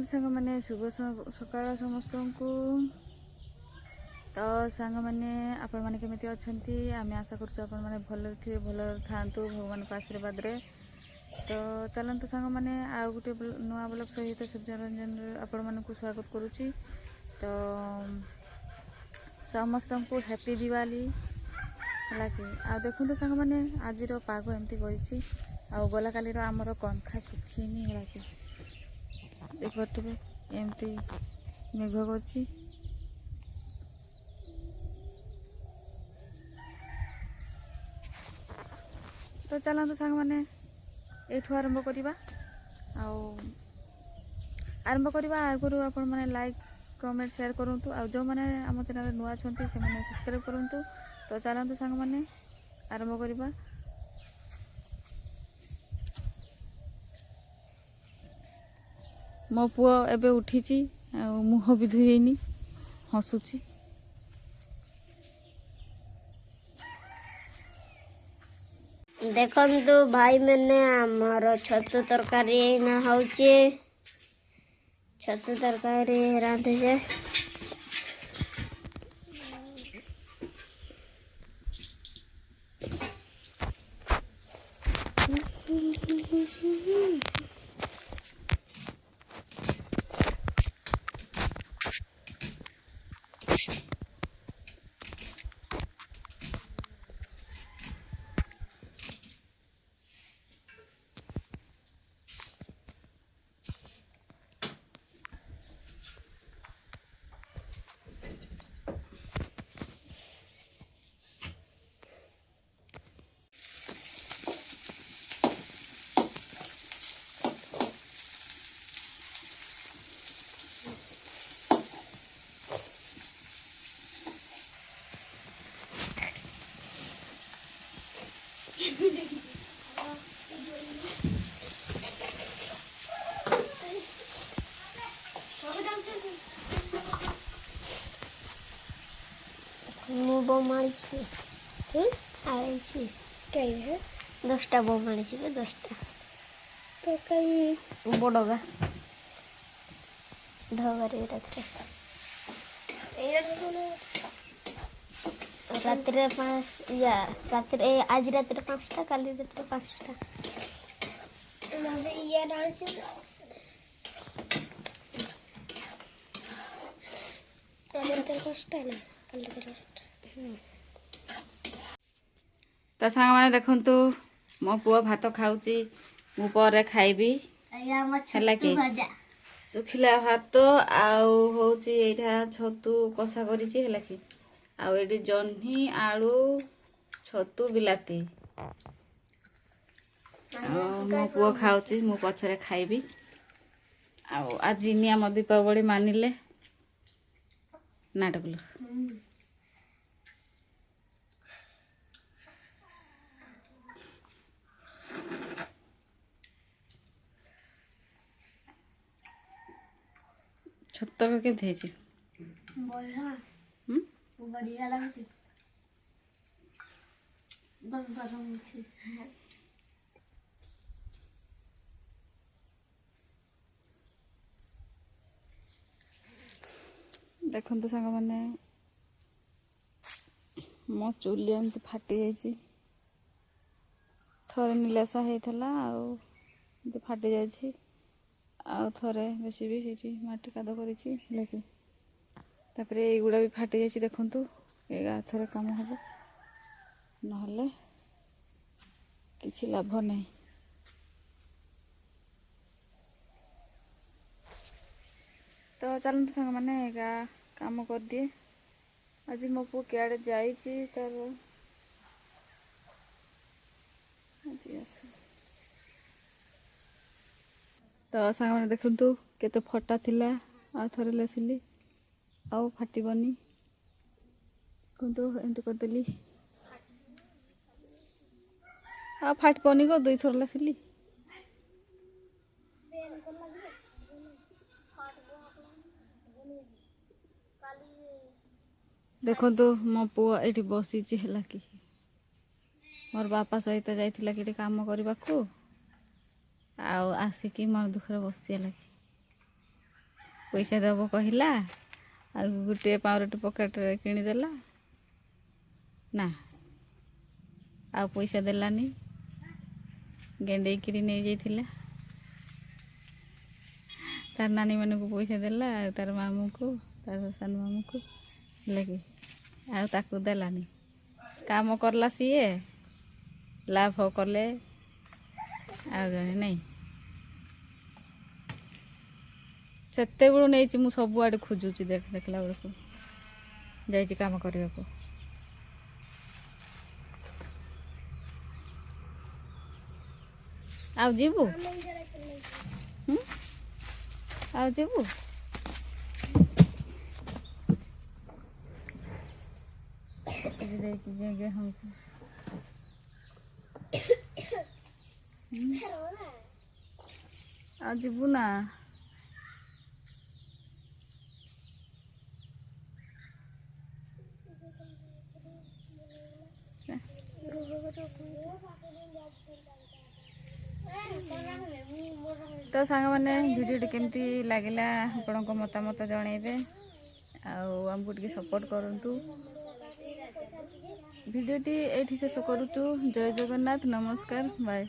सांग मैंने शुभ सकाळ समस्त को। तो सांग मैंने आपण मैंने केमिति अछंती आमे आशा करछु आपण मैंने भल थे भल थांतु भगवान का आशीर्वाद रे। तो चलतु सांग मैंने आ गोटे नुआ ब्लॉग सहित सूर्यरंजन आपण मन को स्वागत करुच्ची। तो समस्त को हैप्पी दिवाली है कि आ देखो सांग मैंने आज पाग एमती करी गला काली आमर कंथा सुखीनी है कि देखते एमती मेघ कर। तो चलते सांग मैंने एठू आरंभ करवा आरंभ करवा आगु आपण मैंने लाइक कमेंट शेयर करूँ आ जो मैंने आम चैनल नुआ अच्छा से सब्सक्राइब करूँ। तो चलते सांग मैंने आरंभ करवा। मो पुओ एबे उठी मुह भी धुएनी हसुची। देखो भाई मैंने आमर छतु तरकारी ना होचे छतु तरकारी रांधे से बोमाड़ी है 10टा बोमाड़ी 10टा तो कई बड़गा ढगारे रात्रि 5 या रात्रि आज रात्रि 5टा काली रात्रि 5टा या डांस तो सांग मैंने देखु मो पुओ भात खाऊची मु पर खाइबी है कि सुखिला भात आउा छतु कषा कर कि जह्नी आलू छतु बिलाती मो पुओ खाऊची मु पछरे खाइबी। आज नियम दीपावली मानिले नाटक छतर के बढ़िया लगे देखो सांग मैंने मो चुली एमती फाटी जाइए थरे नीलासा होता फाटी जाइए थरे बेस भी माटी काद कर युड़ा भी फाटी जाइए। देखु ये थरे कम हम ना कि लाभ नहीं। तो चलते सांग मैंने काम कर दिए। आज मो पु क्या जाइए तार तो सांग मैंने देखु केते फटा थिला आ थरे लेसिली आउ फाटिबनी कुंतु एंत करदेली आ फाटबनी को 2 थर लेसिली देखो मो पुओ ये बसी है कि मोर बापा सहित जाइला कि काम करने को आसिकी मन दुखरे बस लगे पैसा देव कहला आ गोटे पाउरोटी पकेटरे किणीदेला ना आ पैसा देलानी गेंडेकरी नहीं जाइथिला तार नानी मान को पैसा देला तार मामू को तार सान मामू को लगे आकु देलानी काम करला सीए लाभ कले आ जने नहीं सेते बेलू नहीं मु सब आड़े खोजुची देखला बेलू जाइए काम करने को आउ जीबू आउ जीबू देखी गे हूँ आ जीबू ना तो सांग मैंने भिडियो केमती लगिला आपण मतामत जनइबे आमको टे सपोर्ट करूँ भिडियोटी ये शेष करुचु जय जगन्नाथ नमस्कार बाय।